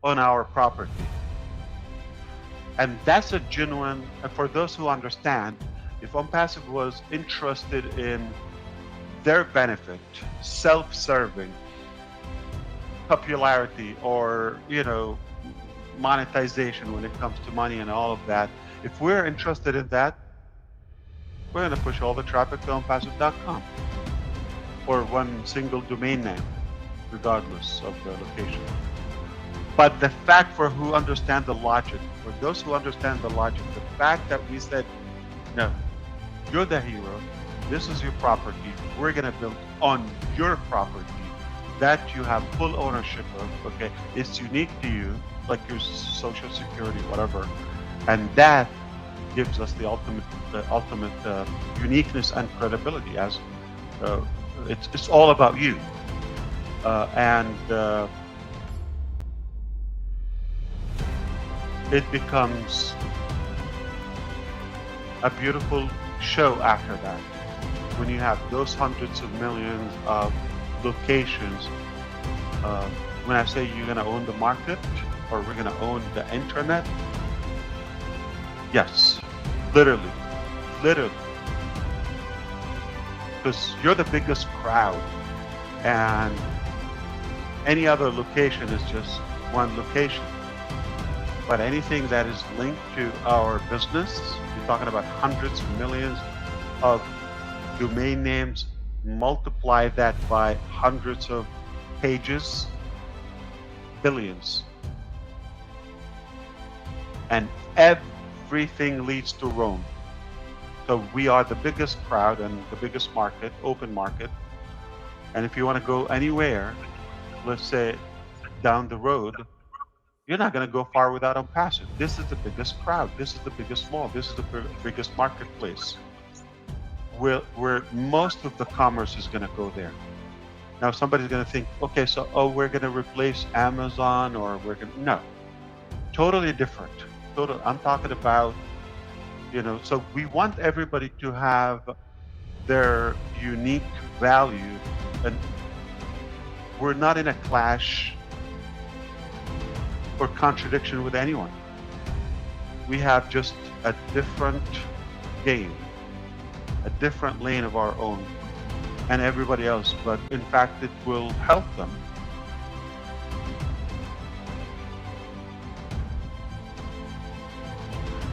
on our property. And that's a genuine, and for those who understand, if OnPassive was interested in their benefit, self-serving, popularity, or, monetization when it comes to money and all of that, if we're interested in that, we're going to push all the traffic to OnPassive.com or one single domain name, regardless of the location. But the fact, for who understand the logic, for those who understand the logic, the fact that we said, no, you're the hero, this is your property, we're going to build on your property that you have full ownership of, okay? It's unique to you, like your social security, whatever. And that gives us the ultimate uniqueness and credibility, as it's all about you. And it becomes a beautiful show after that. When you have those hundreds of millions of locations, when I say you're going to own the market or we're going to own the internet, yes, literally, because you're the biggest crowd, and any other location is just one location. But anything that is linked to our business, you're talking about hundreds of millions of domain names, multiply that by hundreds of pages, billions. And everything leads to Rome. So we are the biggest crowd and the biggest market, open market. And if you want to go anywhere, let's say down the road, you're not going to go far without OnPassive. This is the biggest crowd. This is the biggest mall. This is the biggest marketplace. Where most of the commerce is going to go there. Now somebody's going to think, okay, so we're going to replace Amazon, or we're going to, no, totally different. I'm talking about, so we want everybody to have their unique value, and we're not in a clash or contradiction with anyone. We have just a different game, a different lane of our own, and everybody else, but in fact it will help them.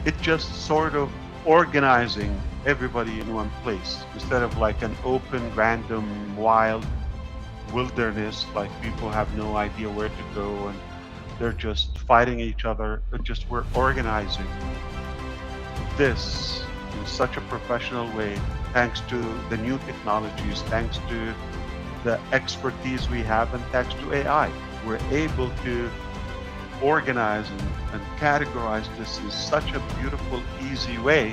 It's just sort of organizing everybody in one place instead of like an open, random, wild wilderness, like people have no idea where to go and they're just fighting each other. We're organizing this in such a professional way, thanks to the new technologies, thanks to the expertise we have, and thanks to AI. We're able to organize and categorize this in such a beautiful, easy way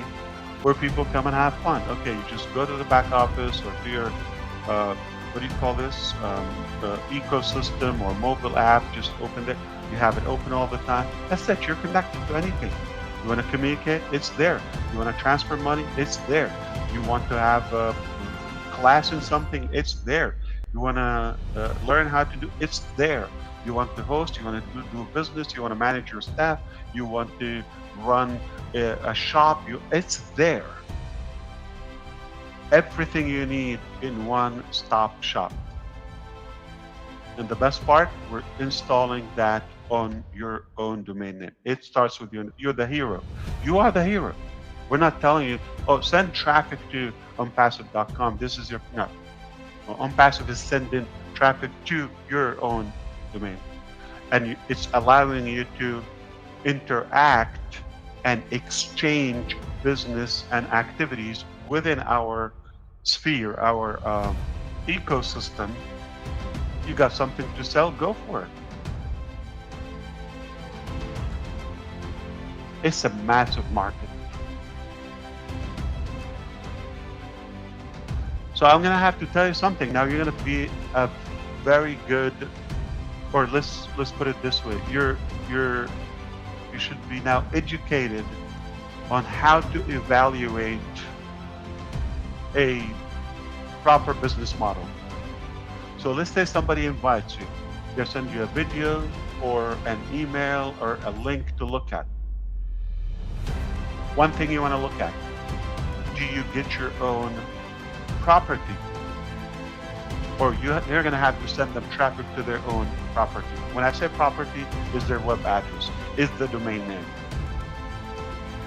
where people come and have fun. Okay, you just go to the back office or to your, what do you call this? The ecosystem or mobile app, just open it. You have it open all the time. That's it, you're connected to anything. You want to communicate? It's there. You want to transfer money? It's there. You want to have a class in something? It's there. You want to learn how to do? It's there. You want to host? You want to do a business? You want to manage your staff? You want to run a shop? It's there. Everything you need in one-stop shop. And the best part, we're installing that on your own domain name. It starts with you. You're the hero. You are the hero. We're not telling you, oh, send traffic to OnPassive.com. This is your, no. OnPassive is sending traffic to your own domain. And it's allowing you to interact and exchange business and activities within our sphere, our ecosystem. You got something to sell, go for it. It's a massive market. So I'm gonna have to tell you something. Now you're gonna be a very good, or let's put it this way. You should be now educated on how to evaluate a proper business model. So let's say somebody invites you. They send you a video, or an email or a link to look at. One thing you want to look at, do you get your own property? Or you're going to have to send them traffic to their own property. When I say property, is their web address, is the domain name.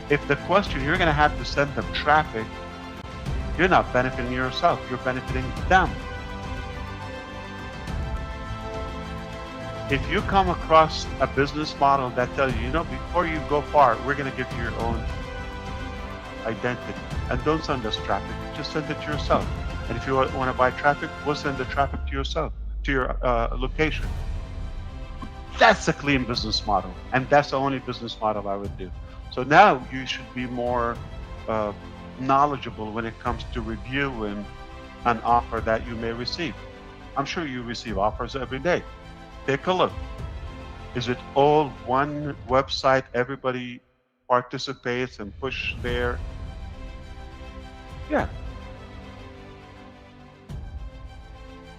If the question, you're going to have to send them traffic, you're not benefiting yourself, you're benefiting them. If you come across a business model that tells you, before you go far, we're going to give you your own identity, and don't send us traffic, just send it to yourself. And if you want to buy traffic, we'll send the traffic to yourself, to your location. That's a clean business model, and that's the only business model I would do. So now you should be more knowledgeable when it comes to reviewing an offer that you may receive. I'm sure you receive offers every day. Take a look. Is it all one website? Everybody participates and push there? Yeah.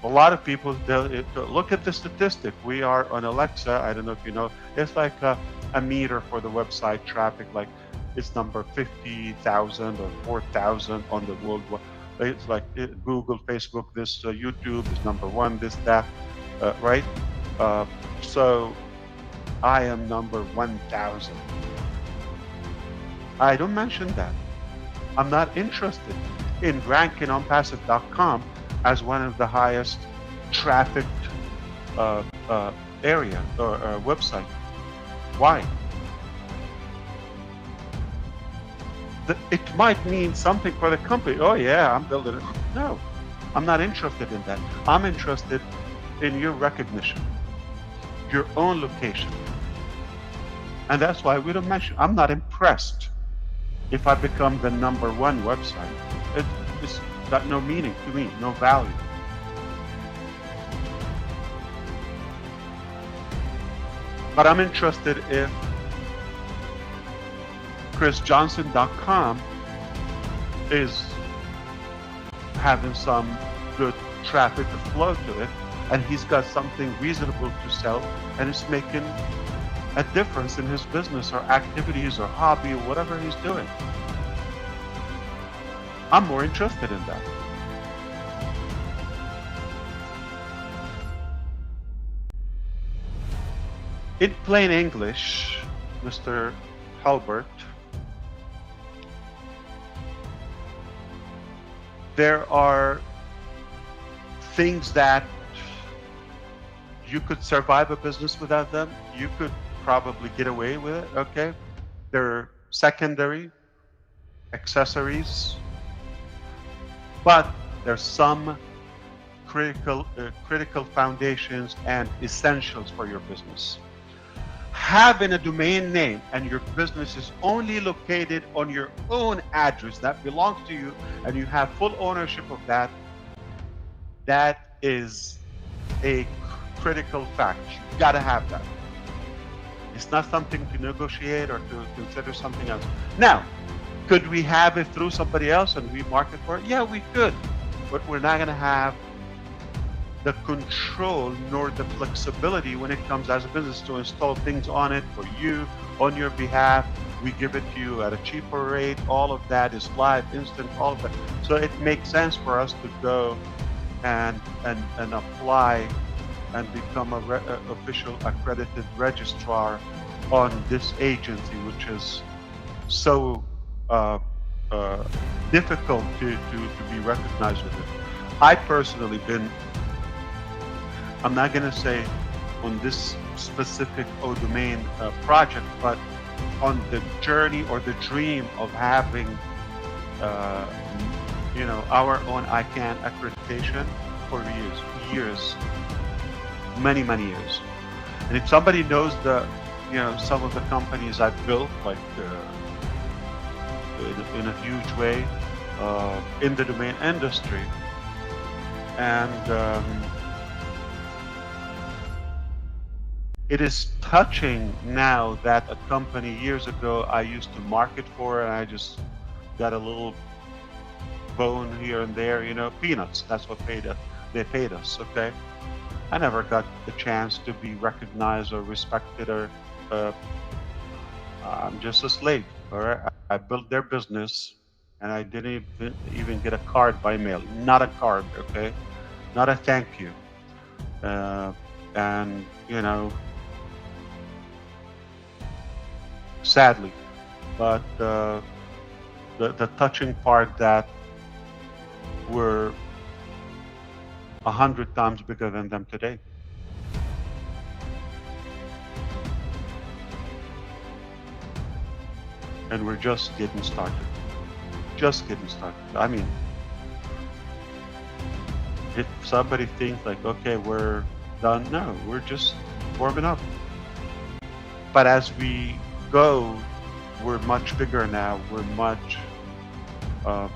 A lot of people, look at the statistic. We are on Alexa, I don't know if you know, it's like a meter for the website traffic, like it's number 50,000 or 4,000 on the world. It's like Google, Facebook, this YouTube is number one, this, that, right? So I am number 1,000. I don't mention that. I'm not interested in ranking ONPASSIVE.com as one of the highest trafficked area or website. Why? It might mean something for the company. Oh yeah, I'm building it. No, I'm not interested in that. I'm interested in your recognition, your own location. And that's why we don't mention. I'm not impressed if I become the number one website. It's got no meaning to me, no value. But I'm interested if chrisjohnson.com is having some good traffic to flow to it, and he's got something reasonable to sell, and it's making a difference in his business or activities or hobby or whatever he's doing. I'm more interested in that. In plain English, Mr. Halbert, there are things that you could survive a business without them. You could probably get away with it, okay? They're secondary, accessories, but there's some critical foundations and essentials for your business. Having a domain name and your business is only located on your own address that belongs to you and you have full ownership of that, that is a critical fact. You gotta have that. It's not something to negotiate or to consider something else. Now, could we have it through somebody else and we market for it? Yeah, we could, but we're not gonna have the control nor the flexibility when it comes as a business to install things on it for you, on your behalf. We give it to you at a cheaper rate. All of that is live, instant, all of that. So it makes sense for us to go and apply and become a official accredited registrar on this agency, which is so difficult to be recognized with it. I personally been, I'm not going to say on this specific domain project, but on the journey or the dream of having, our own ICANN accreditation for years, many years. And if somebody knows some of the companies I've built, like in a huge way in the domain industry, and it is touching now that a company years ago I used to market for, and I just got a little bone here and there, peanuts. That's what they paid us, okay? I never got the chance to be recognized or respected, or uh, I'm just a slave. All right, I built their business, and I didn't even get a card by mail. Not a card, okay, not a thank you. Uh, and sadly, but the touching part that we're 100 times bigger than them today. And we're just getting started. Just getting started. I mean, if somebody thinks like, okay, we're done, no, we're just warming up. But as we go, we're much bigger now. We're much uh,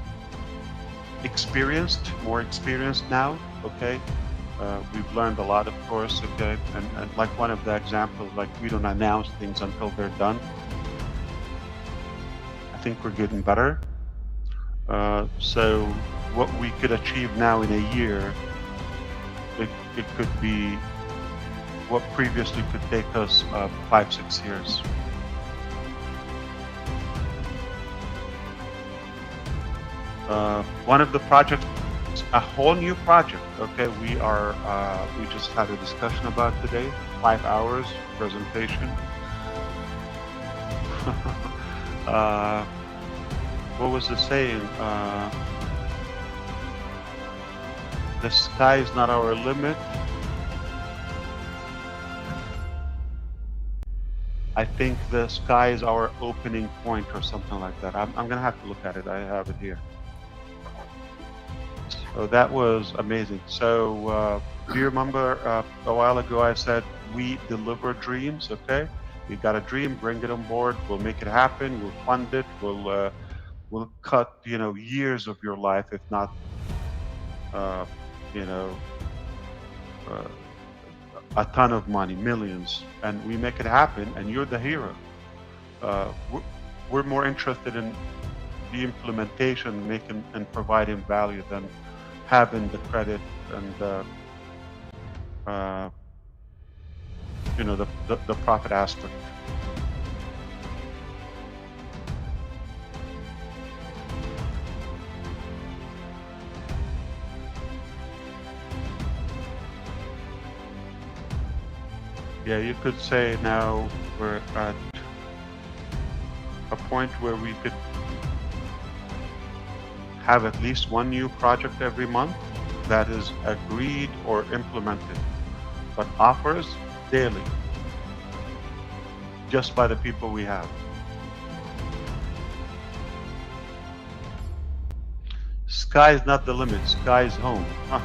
more experienced now, okay? We've learned a lot, of course, okay? And like one of the examples, like we don't announce things until they're done. I think we're getting better. So what we could achieve now in a year, it could be what previously could take us 5-6 years. One of the projects, a whole new project. Okay, we just had a discussion about today. 5 hours presentation. What was the saying? The sky is not our limit. I think the sky is our opening point, or something like that. I'm gonna have to look at it. I have it here. So that was amazing. So do you remember a while ago I said we deliver dreams? Okay, you got a dream, bring it on board. We'll make it happen. We'll fund it. We'll cut years of your life, if not uh, you know uh, a ton of money, millions, and we make it happen. And you're the hero. We're more interested in the implementation, making and providing value, than having the credit and the profit aspect. Yeah, you could say now we're at a point where we could have at least one new project every month that is agreed or implemented, but offers daily, just by the people we have. Sky is not the limit, sky is home. Huh.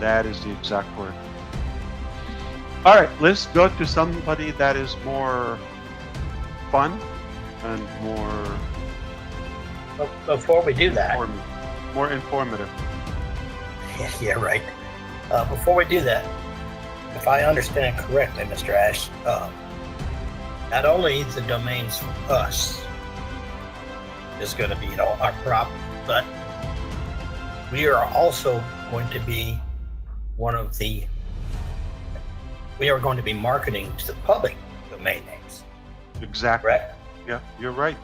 That is the exact word. All right, let's go to somebody that is more fun and more Before we do that, more informative. yeah, right. Before we do that, if I understand correctly, Mr. Ash, not only the domains for us is going to be our prop, but we are also going to be we are going to be marketing to the public domain names. Exactly. Correct? Yeah, you're right.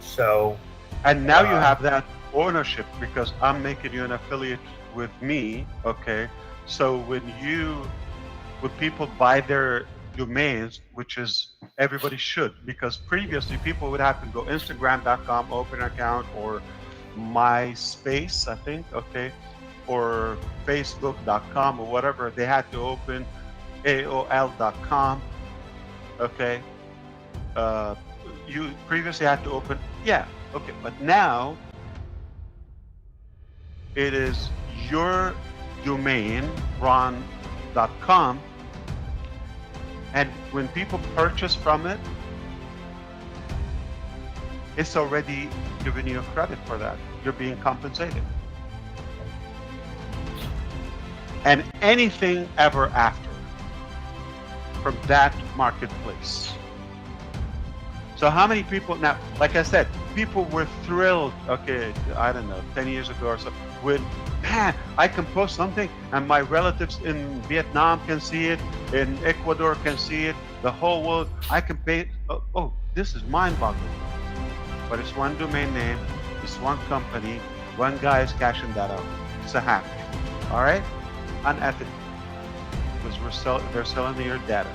So, and now you have that ownership, because I'm making you an affiliate with me. Okay, so when people buy their domains, which is everybody should, because previously people would have to go Instagram.com, open an account, or MySpace, I think, okay, or Facebook.com, or whatever. They had to open AOL.com, okay. You previously had to open, yeah, okay, but now it is your domain, ron.com, and when people purchase from it, it's already giving you credit for that. You're being compensated. And anything ever after from that marketplace. So how many people now, like I said, people were thrilled, okay, I don't know, 10 years ago or so, with, man, I can post something and my relatives in Vietnam can see it, in Ecuador can see it, the whole world, I can pay, oh, this is mind-boggling. But it's one domain name, it's one company, one guy is cashing that out. It's a hack, all right? Unethical, because they're selling your data.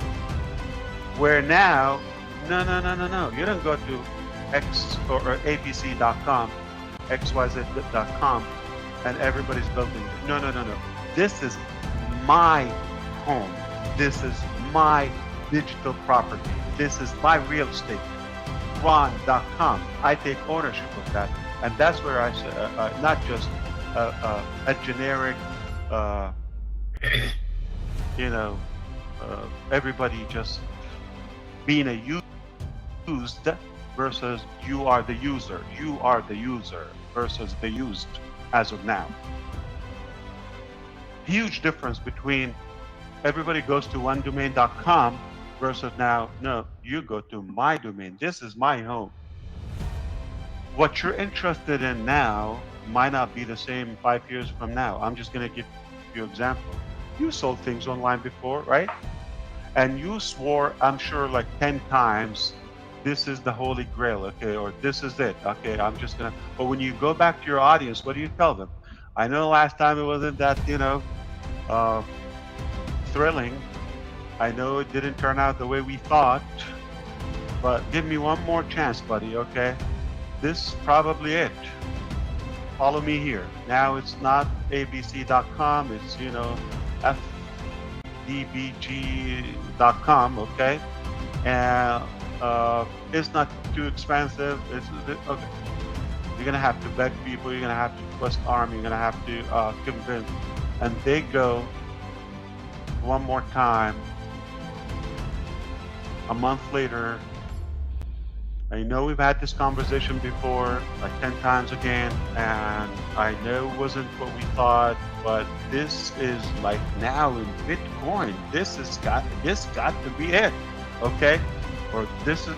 Where now, no. You don't go to X or ABC.com, XYZ.com, and everybody's building it. No. This is my home. This is my digital property. This is my real estate. Ron.com. I take ownership of that. And that's where I say, not just a generic, everybody just being a used versus you are the user. You are the user versus the used as of now. Huge difference between everybody goes to onedomain.com versus now, no, you go to my domain. This is my home. What you're interested in now might not be the same 5 years from now. I'm just going to give you an example. You sold things online before, right? And you swore, I'm sure, like 10 times, this is the holy grail, okay, or this is it, okay, I'm just gonna, but when you go back to your audience, what do you tell them? I know last time it wasn't that, thrilling. I know it didn't turn out the way we thought, but give me one more chance, buddy, okay? This is probably it. Follow me here. Now it's not abc.com, it's, fdbg.com, okay? And it's not too expensive. Okay. You're gonna have to beg people, you're gonna have to twist arm, you're gonna have to convince. And they go one more time, a month later. I know we've had this conversation before, like 10 times again, and I know it wasn't what we thought, but this is like now in Bitcoin, this got to be it, okay? Or this is,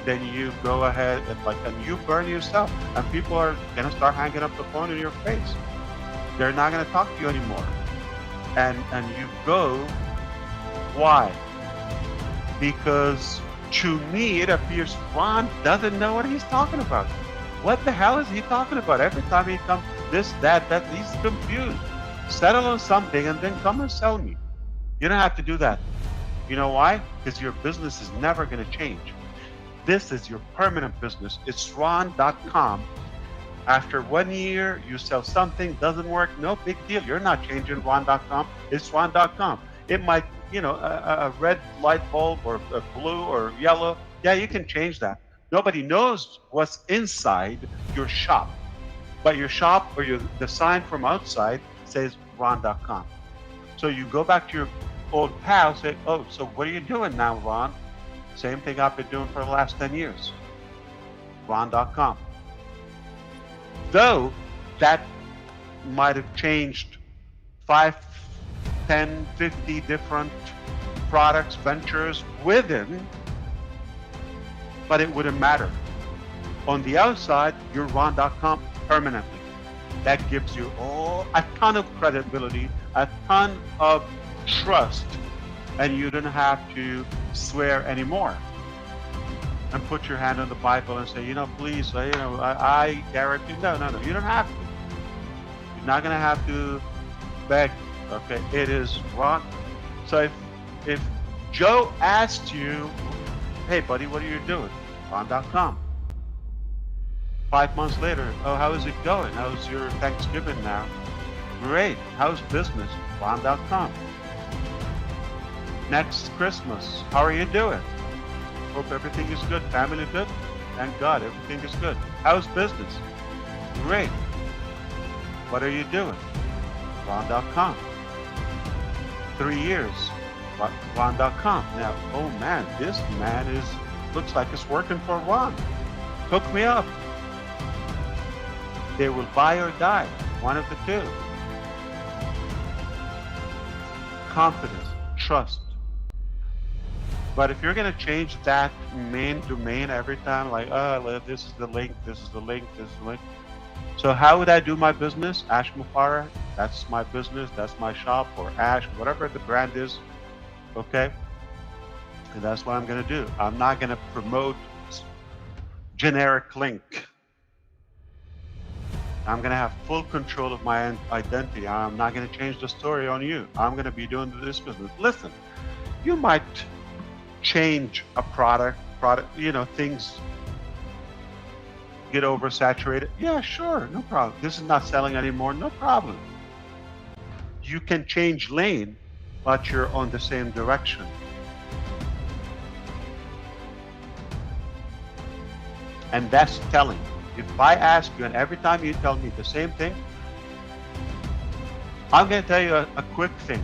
then you go ahead and you burn yourself, and people are gonna start hanging up the phone in your face. They're not gonna talk to you anymore. And you go, why? Because to me, it appears Ron doesn't know what he's talking about. What the hell is he talking about? Every time he comes, this, that, he's confused. Settle on something and then come and sell me. You don't have to do that. You know why? Because your business is never going to change. This is your permanent business. It's Ron.com. After 1 year, you sell something, doesn't work, no big deal. You're not changing Ron.com. It's Ron.com. It might, a red light bulb or a blue or yellow. Yeah, you can change that. Nobody knows what's inside your shop. But your shop or the sign from outside says Ron.com. So you go back to your old pal, say, oh, so what are you doing now, Ron? Same thing I've been doing for the last 10 years. Ron.com. Though that might have changed 5, 10, 50 different products, ventures within, but it wouldn't matter. On the outside, you're Ron.com permanently. That gives you a ton of credibility, a ton of trust, and you don't have to swear anymore and put your hand on the Bible and say, please, I guarantee. No, you don't have to. You're not going to have to beg. Okay, it is Ron. So if Joe asked you, hey buddy, what are you doing? Ron.com. 5 months later, oh, how is it going? How's your Thanksgiving now? Great. How's business? Ron.com. Next Christmas, how are you doing? Hope everything is good. Family good? Thank God, everything is good. How's business? Great. What are you doing? Ron.com. 3 years. Ron.com. Now, oh man, this man looks like it's working for Ron. Hook me up. They will buy or die. One of the two. Confidence, trust. But if you're going to change that main domain every time, like, oh, this is the link, this is the link, this is the link. So how would I do my business? Ash Mufareh, that's my business, that's my shop, or Ash, whatever the brand is, okay? And that's what I'm going to do. I'm not going to promote generic link. I'm going to have full control of my identity. I'm not going to change the story on you. I'm going to be doing this business. Listen, you might change a product, things get oversaturated. Yeah, sure, no problem. This is not selling anymore, no problem. You can change lane, but you're on the same direction. And that's telling. If I ask you, and every time you tell me the same thing, I'm going to tell you a quick thing.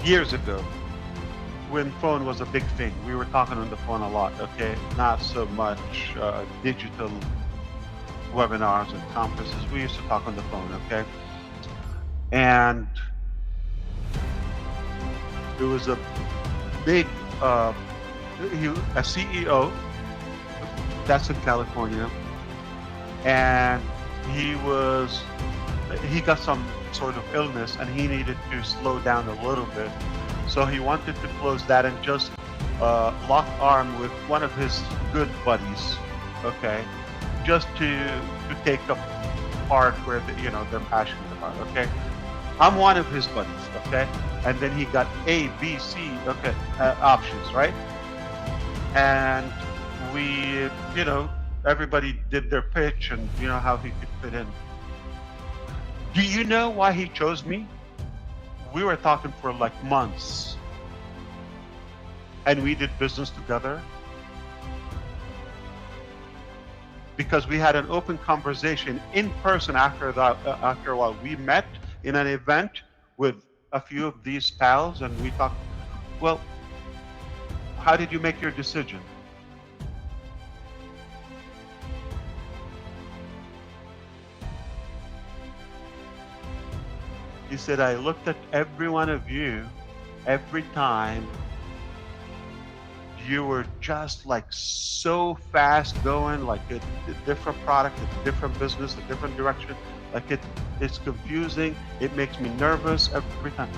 Years ago, when phone was a big thing, we were talking on the phone a lot, okay? Not so much digital webinars and conferences. We used to talk on the phone, okay? And it was a big, a CEO that's in California, and he got some sort of illness and he needed to slow down a little bit. So he wanted to close that and just lock arm with one of his good buddies, okay? Just to take up part where they're passionate about, okay? I'm one of his buddies, okay? And then he got A, B, C, okay, options, right? And we, everybody did their pitch and how he could fit in. Do you know why he chose me? We were talking for like months, and we did business together because we had an open conversation in person after a while. We met in an event with a few of these pals, and we talked. Well, how did you make your decision? He said, I looked at every one of you, every time you were just like so fast going, like a different product, a different business, a different direction. Like it's confusing. It makes me nervous every time.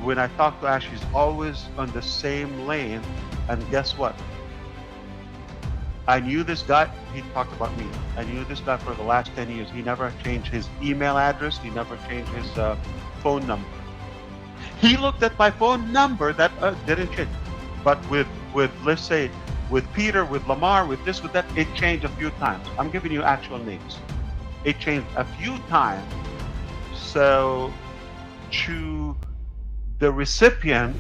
When I talk to Ash, he's always on the same lane. And guess what? I knew this guy, he talked about me. I knew this guy for the last 10 years. He never changed his email address. He never changed his phone number. He looked at my phone number that didn't change. But with let's say, with Peter, with Lamar, with this, with that, it changed a few times. I'm giving you actual names. It changed a few times. So to the recipient,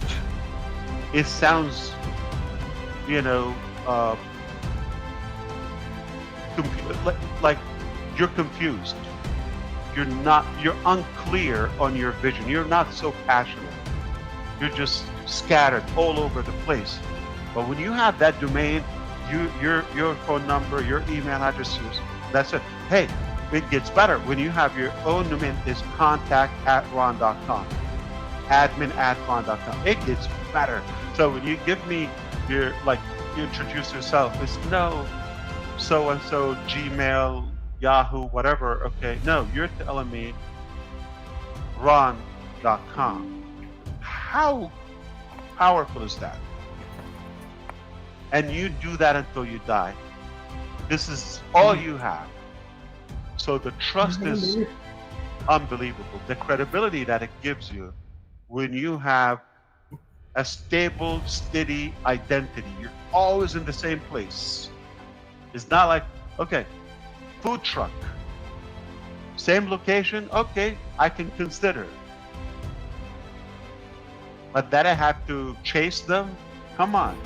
it sounds, like you're confused. You're unclear on your vision. You're not so passionate. You're just scattered all over the place. But when you have that domain, your phone number, your email addresses, that's it. Hey, it gets better. When you have your own domain, it's contact@ron.com, admin@ron.com. It gets better. So when you give me you introduce yourself, it's no so-and-so, Gmail, Yahoo, whatever, okay? No, you're telling me ron.com. How powerful is that? And you do that until you die. This is all you have. So the trust is unbelievable. The credibility that it gives you when you have a stable, steady identity. You're always in the same place. It's not like, okay, food truck, same location, okay, I can consider. But that I have to chase them? Come on.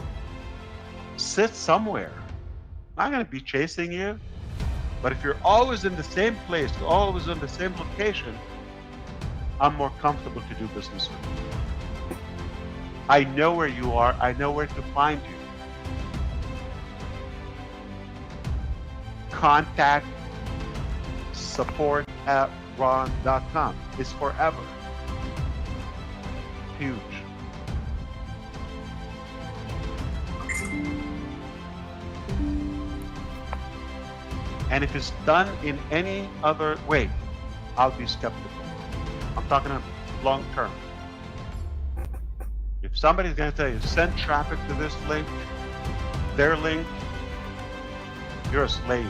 Sit somewhere. I'm not going to be chasing you. But if you're always in the same place, always in the same location, I'm more comfortable to do business with you. I know where you are. I know where to find you. contact support@ron.com. It's forever. Huge. And if it's done in any other way, I'll be skeptical. I'm talking about long term. If somebody's going to tell you, send traffic to this link, their link, you're a slave.